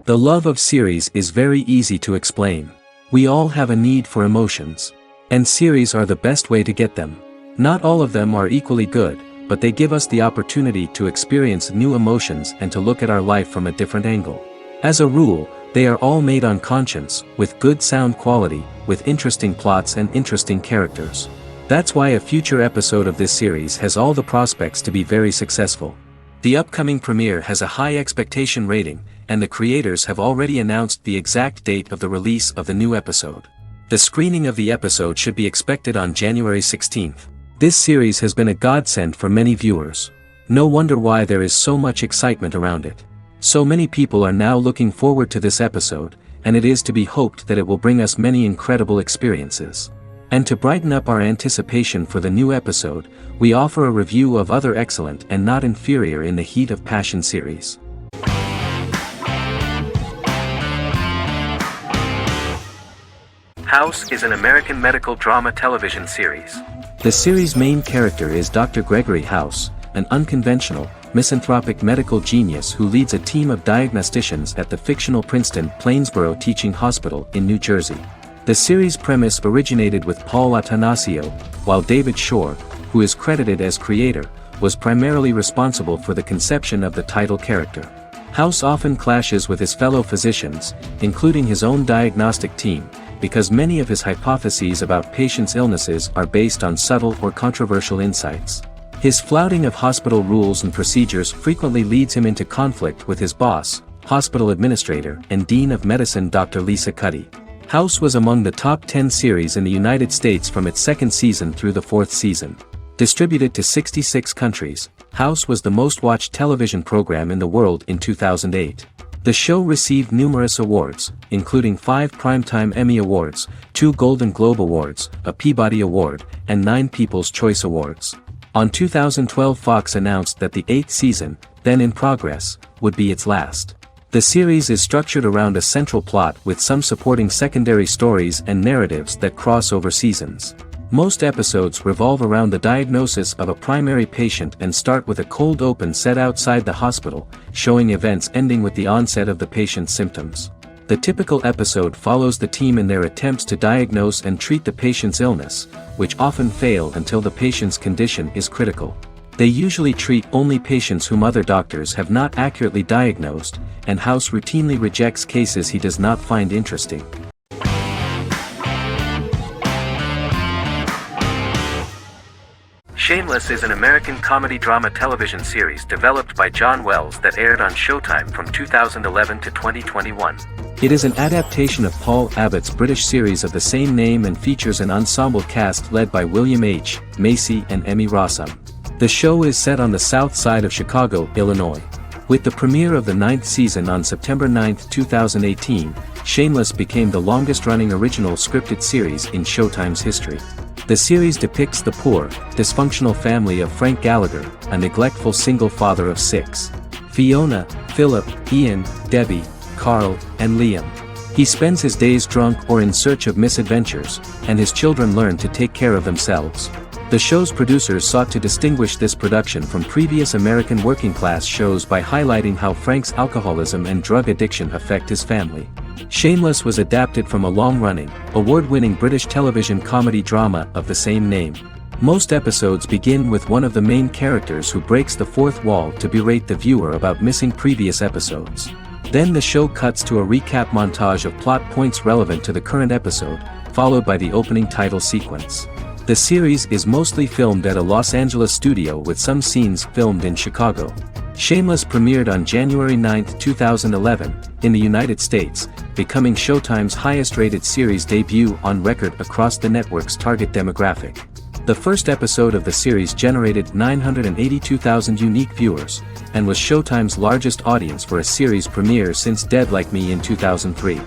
The love of series is very easy to explain. We all have a need for emotions. And series are the best way to get them. Not all of them are equally good, but they give us the opportunity to experience new emotions and to look at our life from a different angle. As a rule, they are all made on conscience, with good sound quality, with interesting plots and interesting characters. That's why a future episode of this series has all the prospects to be very successful. The upcoming premiere has a high expectation rating, and the creators have already announced the exact date of the release of the new episode. The screening of the episode should be expected on January 16th. This series has been a godsend for many viewers. No wonder why there is so much excitement around it. So many people are now looking forward to this episode, and it is to be hoped that it will bring us many incredible experiences. And to brighten up our anticipation for the new episode, we offer a review of other excellent and not inferior in the Heat of Passion series. House is an American medical drama television series. The series' main character is Dr. Gregory House, an unconventional, misanthropic medical genius who leads a team of diagnosticians at the fictional Princeton Plainsboro Teaching Hospital in New Jersey. The series' premise originated with Paul Attanasio, while David Shore, who is credited as creator, was primarily responsible for the conception of the title character. House often clashes with his fellow physicians, including his own diagnostic team, because many of his hypotheses about patients' illnesses are based on subtle or controversial insights. His flouting of hospital rules and procedures frequently leads him into conflict with his boss, hospital administrator and dean of medicine Dr. Lisa Cuddy. House was among the top 10 series in the United States from its second season through the fourth season. Distributed to 66 countries, House was the most watched television program in the world in 2008. The show received numerous awards, including 5 Primetime Emmy Awards, 2 Golden Globe Awards, a Peabody Award, and 9 People's Choice Awards. On 2012, Fox announced that the 8th season, then in progress, would be its last. The series is structured around a central plot with some supporting secondary stories and narratives that cross over seasons. Most episodes revolve around the diagnosis of a primary patient and start with a cold open set outside the hospital, showing events ending with the onset of the patient's symptoms. The typical episode follows the team in their attempts to diagnose and treat the patient's illness, which often fail until the patient's condition is critical. They usually treat only patients whom other doctors have not accurately diagnosed, and House routinely rejects cases he does not find interesting. Shameless is an American comedy drama television series developed by John Wells that aired on Showtime from 2011 to 2021. It is an adaptation of Paul Abbott's British series of the same name and features an ensemble cast led by William H. Macy and Emmy Rossum. The show is set on the south side of Chicago, Illinois. With the premiere of the 9th season on September 9, 2018, Shameless became the longest-running original scripted series in Showtime's history. The series depicts the poor, dysfunctional family of Frank Gallagher, a neglectful single father of 6. Fiona, Philip, Ian, Debbie, Carl, and Liam. He spends his days drunk or in search of misadventures, and his children learn to take care of themselves. The show's producers sought to distinguish this production from previous American working-class shows by highlighting how Frank's alcoholism and drug addiction affect his family. Shameless was adapted from a long-running, award-winning British television comedy drama of the same name. Most episodes begin with one of the main characters who breaks the fourth wall to berate the viewer about missing previous episodes. Then the show cuts to a recap montage of plot points relevant to the current episode, followed by the opening title sequence. The series is mostly filmed at a Los Angeles studio with some scenes filmed in Chicago. Shameless premiered on January 9, 2011, in the United States, becoming Showtime's highest-rated series debut on record across the network's target demographic. The first episode of the series generated 982,000 unique viewers, and was Showtime's largest audience for a series premiere since Dead Like Me in 2003.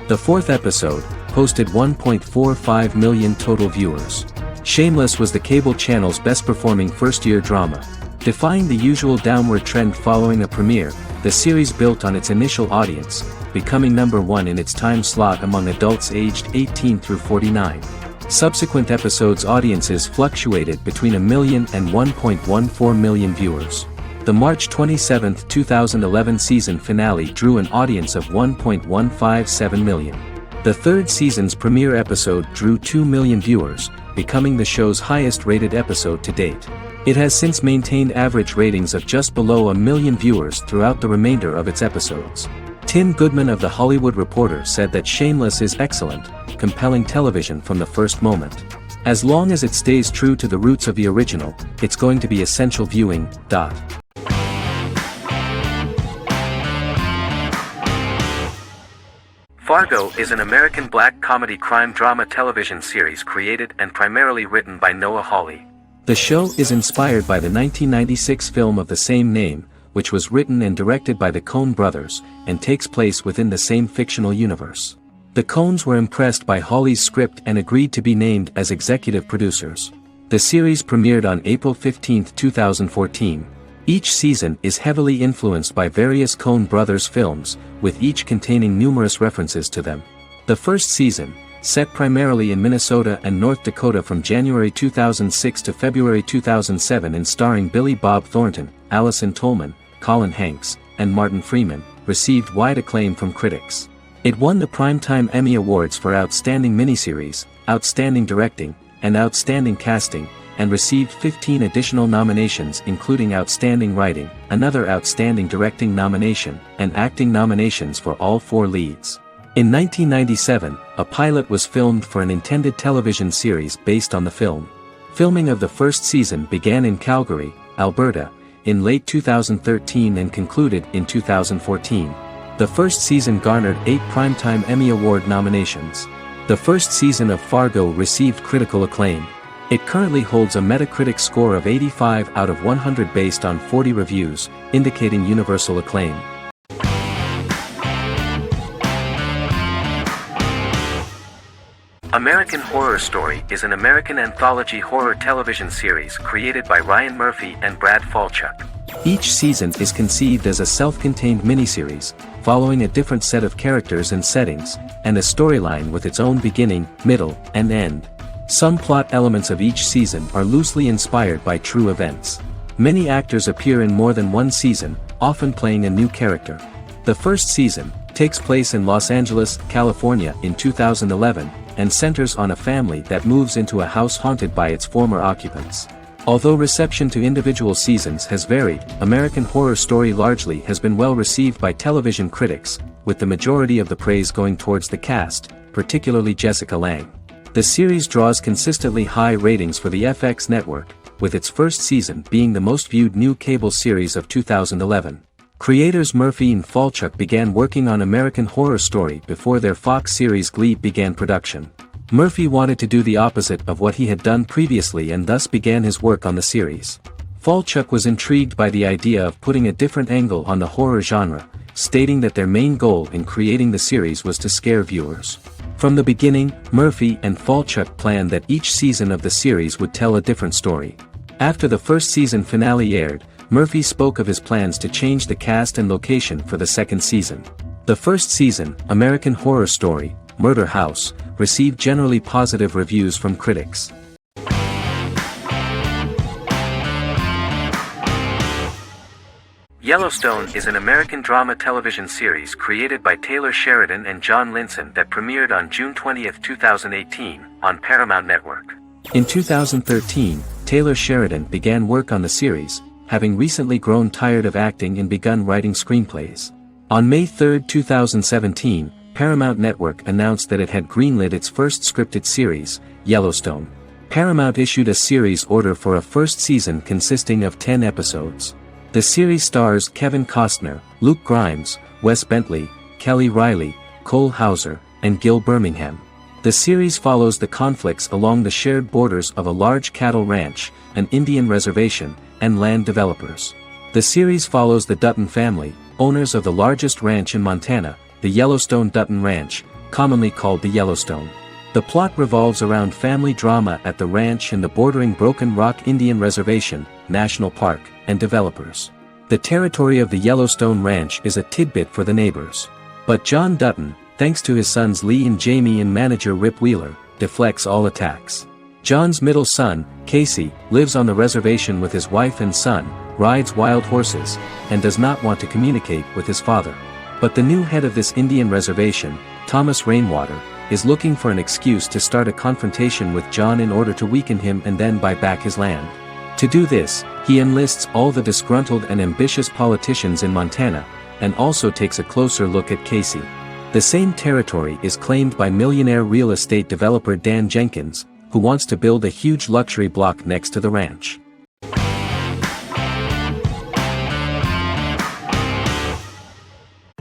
The fourth episode posted 1.45 million total viewers. Shameless was the cable channel's best-performing first-year drama. Defying the usual downward trend following a premiere, the series built on its initial audience, becoming number 1 in its time slot among adults aged 18 through 49. Subsequent episodes' audiences fluctuated between 1 million and 1.14 million viewers. The March 27, 2011 season finale drew an audience of 1.157 million. The third season's premiere episode drew 2 million viewers, becoming the show's highest-rated episode to date. It has since maintained average ratings of just below 1 million viewers throughout the remainder of its episodes. Tim Goodman of The Hollywood Reporter said that Shameless is excellent, compelling television from the first moment. As long as it stays true to the roots of the original, it's going to be essential viewing. Fargo is an American black comedy crime drama television series created and primarily written by Noah Hawley. The show is inspired by the 1996 film of the same name, which was written and directed by the Coen brothers, and takes place within the same fictional universe. The Coens were impressed by Hawley's script and agreed to be named as executive producers. The series premiered on April 15, 2014. Each season is heavily influenced by various Coen brothers films, with each containing numerous references to them. The first season, set primarily in Minnesota and North Dakota from January 2006 to February 2007 and starring Billy Bob Thornton, Allison Tolman, Colin Hanks, and Martin Freeman, received wide acclaim from critics. It won the Primetime Emmy Awards for Outstanding Miniseries, Outstanding Directing, and Outstanding Casting, and received 15 additional nominations including Outstanding Writing, another Outstanding Directing nomination, and acting nominations for all 4 leads. In 1997, a pilot was filmed for an intended television series based on the film. Filming of the first season began in Calgary, Alberta, in late 2013 and concluded in 2014. The first season garnered 8 Primetime Emmy Award nominations. The first season of Fargo received critical acclaim. It currently holds a Metacritic score of 85 out of 100 based on 40 reviews, indicating universal acclaim. American Horror Story is an American anthology horror television series created by Ryan Murphy and Brad Falchuk. Each season is conceived as a self-contained miniseries, following a different set of characters and settings, and a storyline with its own beginning, middle, and end. Some plot elements of each season are loosely inspired by true events. Many actors appear in more than one season, often playing a new character. The first season takes place in Los Angeles, California in 2011, and centers on a family that moves into a house haunted by its former occupants. Although reception to individual seasons has varied, American Horror Story largely has been well received by television critics, with the majority of the praise going towards the cast, particularly Jessica Lange. The series draws consistently high ratings for the FX network, with its first season being the most viewed new cable series of 2011. Creators Murphy and Falchuk began working on American Horror Story before their Fox series Glee began production. Murphy wanted to do the opposite of what he had done previously and thus began his work on the series. Falchuk was intrigued by the idea of putting a different angle on the horror genre, stating that their main goal in creating the series was to scare viewers. From the beginning, Murphy and Falchuk planned that each season of the series would tell a different story. After the first season finale aired, Murphy spoke of his plans to change the cast and location for the second season. The first season, American Horror Story, Murder House, received generally positive reviews from critics. Yellowstone is an American drama television series created by Taylor Sheridan and John Linson that premiered on June 20, 2018, on Paramount Network. In 2013, Taylor Sheridan began work on the series, having recently grown tired of acting and begun writing screenplays. On May 3, 2017, Paramount Network announced that it had greenlit its first scripted series, Yellowstone. Paramount issued a series order for a first season consisting of 10 episodes. The series stars Kevin Costner, Luke Grimes, Wes Bentley, Kelly Riley, Cole Hauser, and Gil Birmingham. The series follows the conflicts along the shared borders of a large cattle ranch, an Indian reservation, and land developers. The series follows the Dutton family, owners of the largest ranch in Montana, the Yellowstone Dutton Ranch, commonly called the Yellowstone. The plot revolves around family drama at the ranch and the bordering Broken Rock Indian Reservation, National Park, and developers. The territory of the Yellowstone Ranch is a tidbit for the neighbors. But John Dutton, thanks to his sons Lee and Jamie and manager Rip Wheeler, deflects all attacks. John's middle son, Casey, lives on the reservation with his wife and son, rides wild horses, and does not want to communicate with his father. But the new head of this Indian reservation, Thomas Rainwater, is looking for an excuse to start a confrontation with John in order to weaken him and then buy back his land. To do this, he enlists all the disgruntled and ambitious politicians in Montana, and also takes a closer look at Casey. The same territory is claimed by millionaire real estate developer Dan Jenkins, who wants to build a huge luxury block next to the ranch.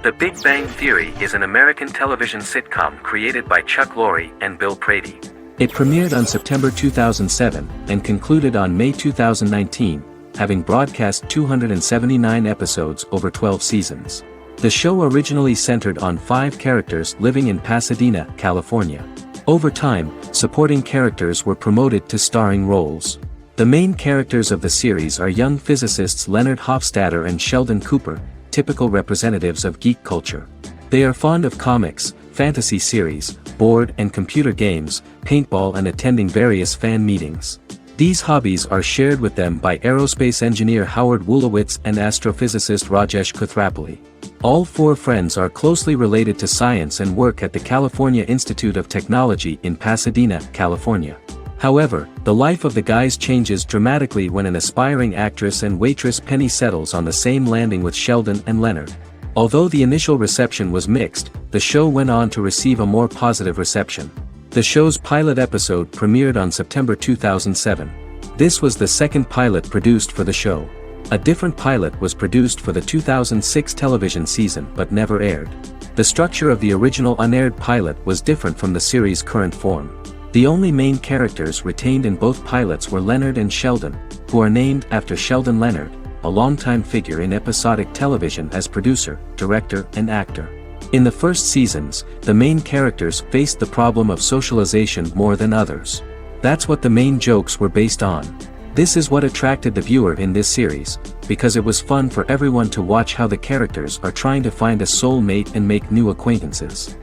The Big Bang Theory is an American television sitcom created by Chuck Lorre and Bill Prady. It premiered on September 2007 and concluded on May 2019, having broadcast 279 episodes over 12 seasons. The show originally centered on 5 characters living in Pasadena, California. Over time, supporting characters were promoted to starring roles. The main characters of the series are young physicists Leonard Hofstadter and Sheldon Cooper, typical representatives of geek culture. They are fond of comics, fantasy series, board and computer games, paintball and attending various fan meetings. These hobbies are shared with them by aerospace engineer Howard Wolowitz and astrophysicist Rajesh Kuthrapalli. All 4 friends are closely related to science and work at the California Institute of Technology in Pasadena, California. However, the life of the guys changes dramatically when an aspiring actress and waitress Penny settles on the same landing with Sheldon and Leonard. Although the initial reception was mixed, the show went on to receive a more positive reception. The show's pilot episode premiered on September 2007. This was the second pilot produced for the show. A different pilot was produced for the 2006 television season but never aired. The structure of the original unaired pilot was different from the series' current form. The only main characters retained in both pilots were Leonard and Sheldon, who are named after Sheldon Leonard, a longtime figure in episodic television as producer, director, and actor. In the first seasons, the main characters faced the problem of socialization more than others. That's what the main jokes were based on. This is what attracted the viewer in this series, because it was fun for everyone to watch how the characters are trying to find a soul mate and make new acquaintances.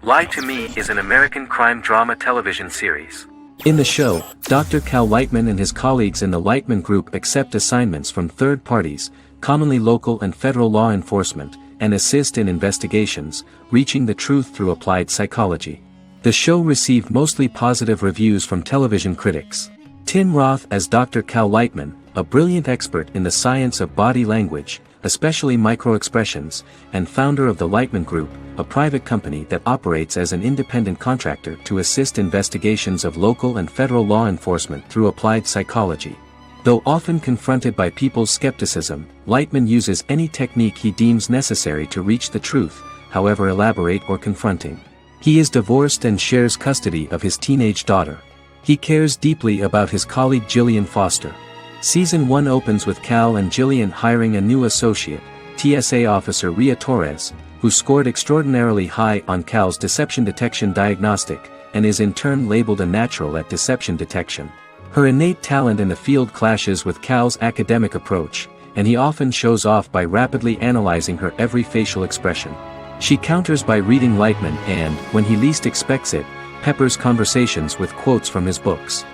Lie to Me is an American crime drama television series. In the show, Dr. Cal Lightman and his colleagues in the Lightman Group accept assignments from third parties, commonly local and federal law enforcement, and assist in investigations, reaching the truth through applied psychology. The show received mostly positive reviews from television critics. Tim Roth as Dr. Cal Lightman, a brilliant expert in the science of body language, especially microexpressions, and founder of the Lightman Group, a private company that operates as an independent contractor to assist investigations of local and federal law enforcement through applied psychology. Though often confronted by people's skepticism, Lightman uses any technique he deems necessary to reach the truth, however elaborate or confronting. He is divorced and shares custody of his teenage daughter. He cares deeply about his colleague Gillian Foster. Season 1 opens with Cal and Gillian hiring a new associate, TSA officer Rhea Torres, who scored extraordinarily high on Cal's deception detection diagnostic, and is in turn labeled a natural at deception detection. Her innate talent in the field clashes with Cal's academic approach, and he often shows off by rapidly analyzing her every facial expression. She counters by reading Lightman and, when he least expects it, peppers conversations with quotes from his books.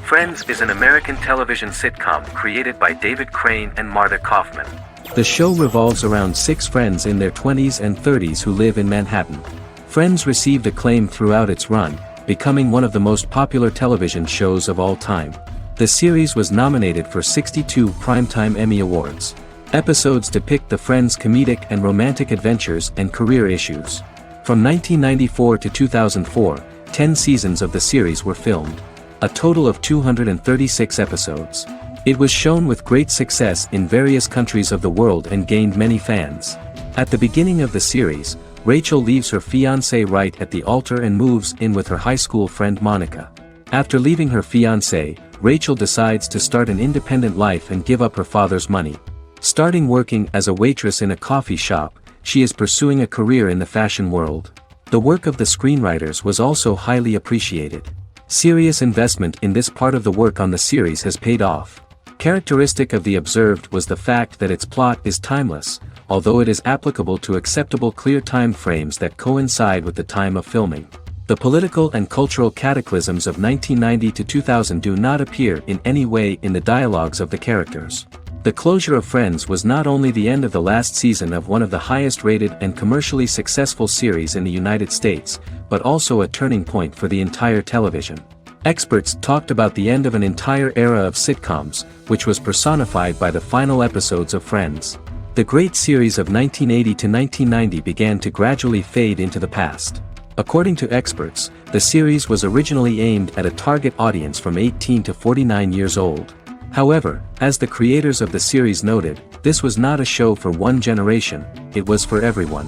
Friends is an American television sitcom created by David Crane and Marta Kaufman. The show revolves around 6 friends in their 20s and 30s who live in Manhattan. Friends received acclaim throughout its run, becoming one of the most popular television shows of all time. The series was nominated for 62 Primetime Emmy Awards. Episodes depict the friends' comedic and romantic adventures and career issues. From 1994 to 2004, 10 seasons of the series were filmed. A total of 236 episodes. It was shown with great success in various countries of the world and gained many fans. At the beginning of the series, Rachel leaves her fiancé right at the altar and moves in with her high school friend Monica. After leaving her fiancé, Rachel decides to start an independent life and give up her father's money. Starting working as a waitress in a coffee shop, she is pursuing a career in the fashion world. The work of the screenwriters was also highly appreciated. Serious investment in this part of the work on the series has paid off. Characteristic of The Observed was the fact that its plot is timeless, although it is applicable to acceptable clear time frames that coincide with the time of filming. The political and cultural cataclysms of 1990 to 2000 do not appear in any way in the dialogues of the characters. The closure of Friends was not only the end of the last season of one of the highest-rated and commercially successful series in the United States, but also a turning point for the entire television. Experts talked about the end of an entire era of sitcoms, which was personified by the final episodes of Friends. The great series of 1980 to 1990 began to gradually fade into the past. According to experts, the series was originally aimed at a target audience from 18 to 49 years old. However, as the creators of the series noted, this was not a show for one generation, it was for everyone.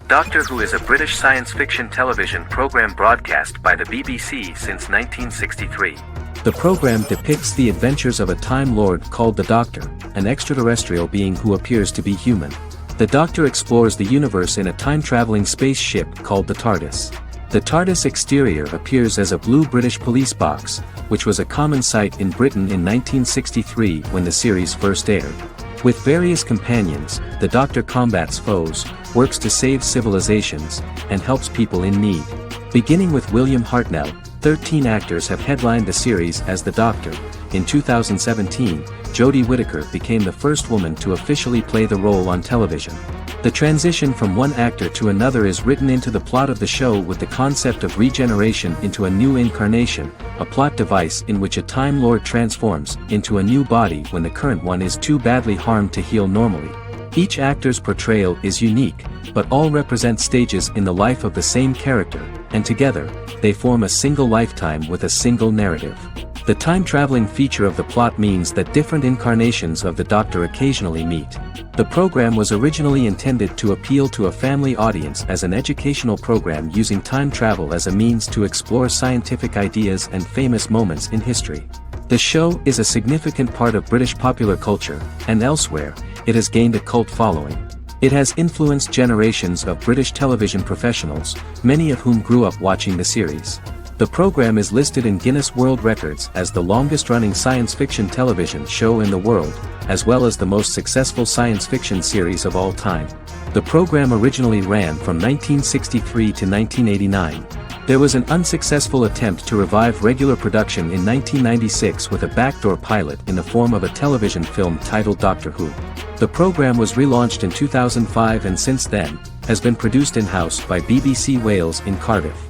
Doctor Who is a British science fiction television program broadcast by the BBC since 1963. The program depicts the adventures of a Time Lord called the Doctor, an extraterrestrial being who appears to be human. The Doctor explores the universe in a time-traveling spaceship called the TARDIS. The TARDIS exterior appears as a blue British police box, which was a common sight in Britain in 1963 when the series first aired. With various companions, the Doctor combats foes, works to save civilizations, and helps people in need. Beginning with William Hartnell, 13 actors have headlined the series as the Doctor. In 2017, Jodie Whittaker became the first woman to officially play the role on television. The transition from one actor to another is written into the plot of the show with the concept of regeneration into a new incarnation, a plot device in which a Time Lord transforms into a new body when the current one is too badly harmed to heal normally. Each actor's portrayal is unique, but all represent stages in the life of the same character, and together, they form a single lifetime with a single narrative. The time-traveling feature of the plot means that different incarnations of the Doctor occasionally meet. The program was originally intended to appeal to a family audience as an educational program using time travel as a means to explore scientific ideas and famous moments in history. The show is a significant part of British popular culture, and elsewhere, it has gained a cult following. It has influenced generations of British television professionals, many of whom grew up watching the series. The program is listed in Guinness World Records as the longest-running science fiction television show in the world, as well as the most successful science fiction series of all time. The program originally ran from 1963 to 1989. There was an unsuccessful attempt to revive regular production in 1996 with a backdoor pilot in the form of a television film titled Doctor Who. The program was relaunched in 2005 and since then, has been produced in-house by BBC Wales in Cardiff.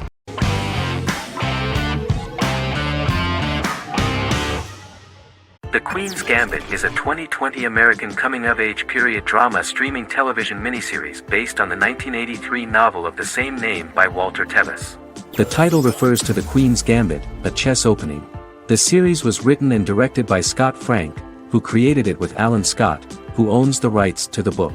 The Queen's Gambit is a 2020 American coming-of-age period drama streaming television miniseries based on the 1983 novel of the same name by Walter Tevis. The title refers to the Queen's Gambit, a chess opening. The series was written and directed by Scott Frank, who created it with Alan Scott, who owns the rights to the book.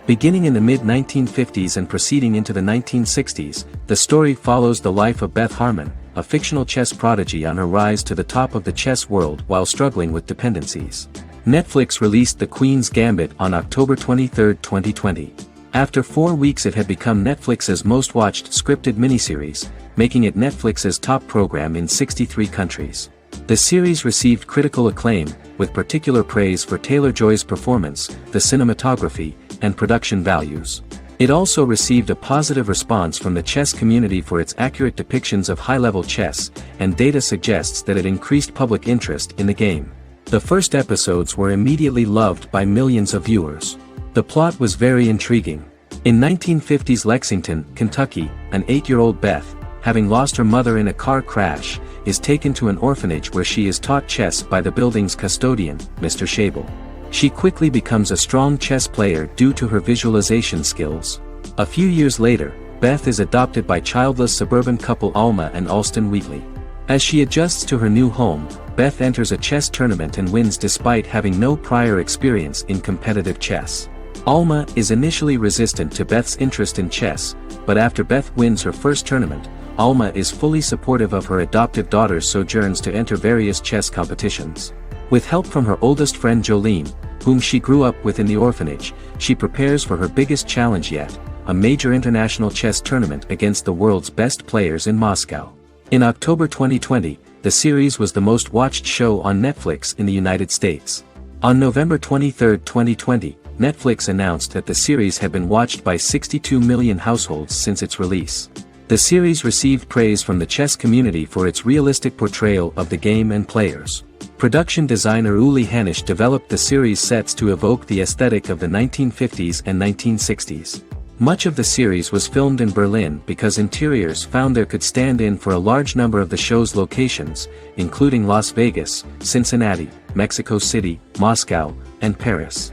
Beginning in the mid-1950s and proceeding into the 1960s, the story follows the life of Beth Harmon, a fictional chess prodigy on her rise to the top of the chess world while struggling with dependencies. Netflix released The Queen's Gambit on October 23, 2020. After 4 weeks it had become Netflix's most-watched scripted miniseries, making it Netflix's top program in 63 countries. The series received critical acclaim, with particular praise for Taylor-Joy's performance, the cinematography, and production values. It also received a positive response from the chess community for its accurate depictions of high-level chess, and data suggests that it increased public interest in the game. The first episodes were immediately loved by millions of viewers. The plot was very intriguing. In 1950s Lexington, Kentucky, an 8-year-old Beth, having lost her mother in a car crash, is taken to an orphanage where she is taught chess by the building's custodian, Mr. Shable. She quickly becomes a strong chess player due to her visualization skills. A few years later, Beth is adopted by childless suburban couple Alma and Alston Wheatley. As she adjusts to her new home, Beth enters a chess tournament and wins despite having no prior experience in competitive chess. Alma is initially resistant to Beth's interest in chess, but after Beth wins her first tournament, Alma is fully supportive of her adoptive daughter's sojourns to enter various chess competitions. With help from her oldest friend Jolene, whom she grew up with in the orphanage, she prepares for her biggest challenge yet, a major international chess tournament against the world's best players in Moscow. In October 2020, The series was the most watched show on Netflix in the United States. On November 23, 2020, Netflix announced that the series had been watched by 62 million households since its release. The series received praise from the chess community for its realistic portrayal of the game and players. Production designer Uli Hanisch developed the series sets to evoke the aesthetic of the 1950s and 1960s. Much of the series was filmed in Berlin because interiors found there could stand in for a large number of the show's locations, including Las Vegas, Cincinnati, Mexico City, Moscow, and Paris.